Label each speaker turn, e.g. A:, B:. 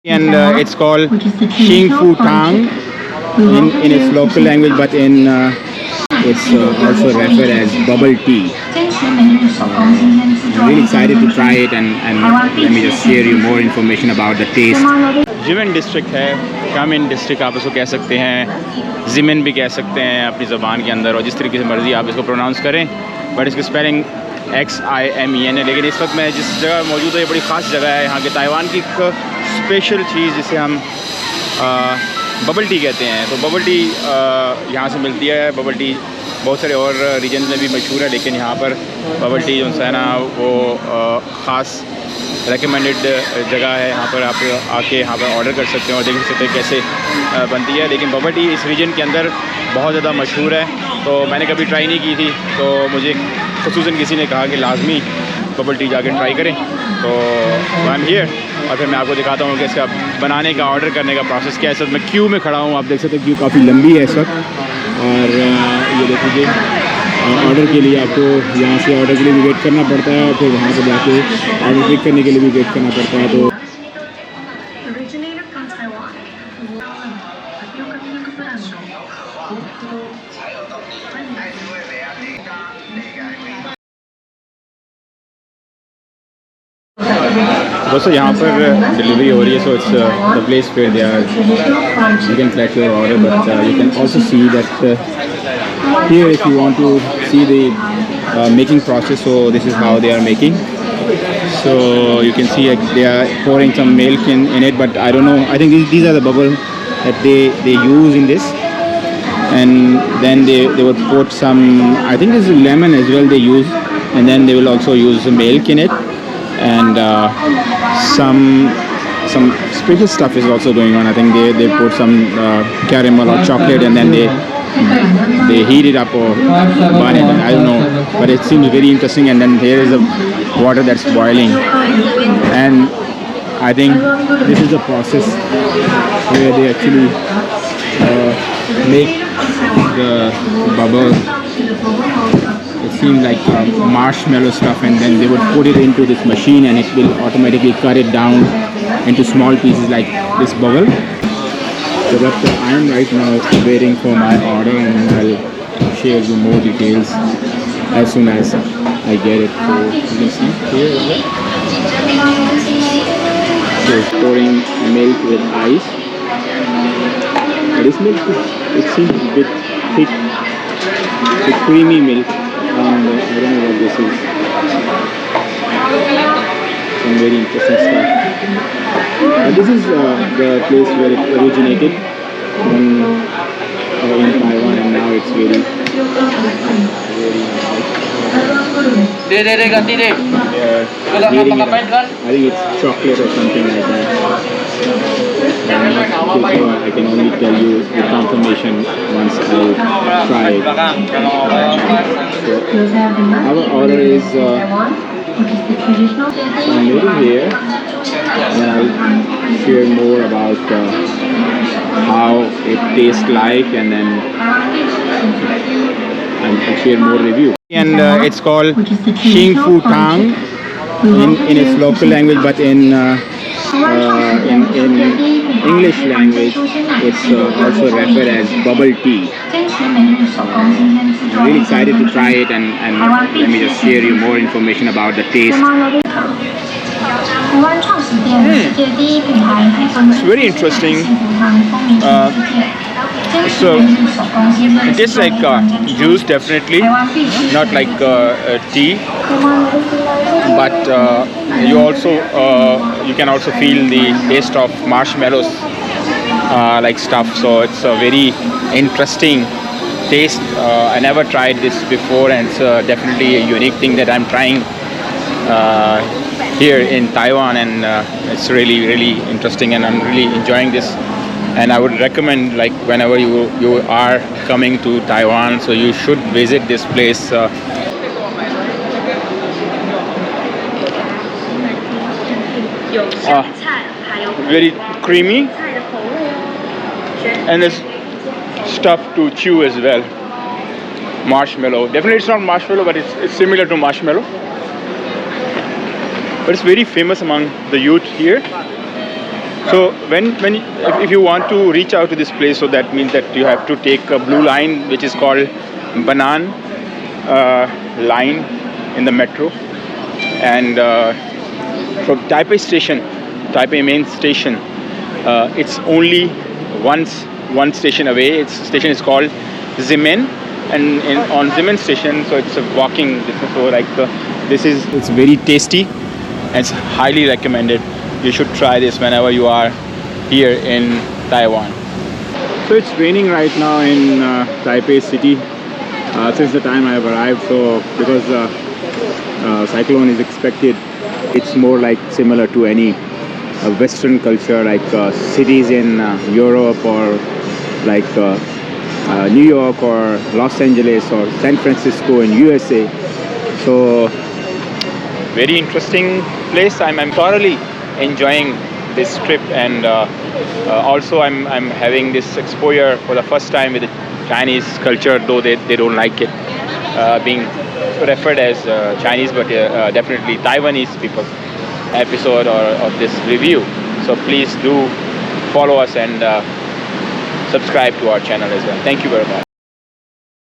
A: And it's called Xing Fu Tang in its local language, but in it's also referred as bubble tea. I'm really excited to try it, and let me just share you more information about the taste. Jimin district है, कामिन district आप इसको कह सकते हैं, Jimin भी कह सकते हैं अपनी ज़बान के अंदर, और जिस तरीके से मर्ज़ी आप इसको प्रोनाउंस करें, बट इसकी स्पेलिंग XIMEN है। लेकिन इस वक्त मैं जिस जगह मौजूद है ये बड़ी ख़ास जगह है, यहाँ के ताइवान की एक स्पेशल चीज़ जिसे हम बबल टी कहते हैं। तो बबल टी यहाँ से मिलती है। बबल टी बहुत सारे और रीजन में भी मशहूर है, लेकिन यहाँ पर बबल टी जो है ना वो ख़ास रेकमेंडेड जगह है। यहाँ पर आप आके यहाँ पर ऑर्डर कर सकते हैं और देख सकते हैं कैसे बनती है। लेकिन बबल टी इस रीजन के अंदर बहुत ज़्यादा मशहूर है, तो मैंने कभी ट्राई नहीं की थी, तो मुझे ख़ुसूसन किसी ने कहा कि लाजमी बबल टी जाके ट्राई करें, तो आई एम हियर। और फिर मैं आपको दिखाता हूँ कि इसका बनाने का, ऑर्डर करने का प्रोसेस क्या है। सर मैं क्यू में खड़ा हूँ, आप देख सकते हैं क्यू काफ़ी लंबी है इस वक्त। और ये देख लीजिए, ऑर्डर के लिए आपको यहाँ से ऑर्डर के लिए भी वेट करना पड़ता है, और फिर वहाँ पर जाके ऑर्डर पिक करने के लिए भी वेट करना पड़ता है। तो
B: originated from Taiwan.
A: दोस्तों यहाँ पर डिलीवरी हो रही है, so it's the place where they are you can collect your order, but you can also see that here if you want to see the making process. So this is how they are making. So you can see they are pouring some milk in it, but I don't know, I think these are the bubbles that they use in this, and then they would put some, I think this is lemon as well they use, and then they will also use milk in it, and some special stuff is also going on. I think they put some caramel or chocolate, and then they heat it up or burn it. I don't know, but it seems very interesting. And then here is the water that's boiling, and I think this is the process where they actually make the bubble. It seems like marshmallow stuff, and then they would put it into this machine, and it will automatically cut it down into small pieces like this bubble. So but I am right now waiting for my order, and I'll share you more details as soon as I get it. So you can see here, so it's pouring milk with ice. This milk, it seems a bit thick, it's creamy milk, and I don't know what this is. Some very interesting stuff. This is the place where it originated in Taiwan, and now it's very I think it's chocolate or something like that. I'm not too sure. I can only tell you the confirmation once I try it. So our order is I'm waiting here, and I'll share more about how it tastes like, and then I'll share more review. And it's called Xing Fu Tang in its local language, but in English language it's also referred as bubble tea. I'm really excited to try it, and let me just share you more information about the taste. It's very interesting. So it tastes like juice, definitely not like tea, but you can also feel the taste of marshmallows like stuff. So it's a very interesting taste. I never tried this before, and it's definitely a unique thing that I'm trying here in Taiwan, and it's really interesting, and I'm really enjoying this. And I would recommend, like, whenever you are coming to Taiwan, so you should visit this place. Very creamy, and there's stuff to chew as well. Marshmallow, definitely it's not marshmallow, but it's similar to marshmallow. But it's very famous among the youth here. So if you want to reach out to this place, so that means that you have to take a blue line, which is called Banan line in the metro, and from Taipei main station, it's only one station away. Its station is called Zimen, and on Zimen station, so it's a walking distance. So like it's very tasty, and it's highly recommended. You should try this whenever you are here in Taiwan. So it's raining right now in Taipei city since the time I have arrived. So because cyclone is expected, it's more like similar to any Western culture, like cities in Europe, or like New York or Los Angeles or San Francisco in USA. So very interesting place. I'm thoroughly enjoying this trip, and also I'm having this exposure for the first time with the Chinese culture, though they don't like it being referred as Chinese, but definitely Taiwanese people episode or of this review. So please do follow us and subscribe to our channel as well. Thank you very much.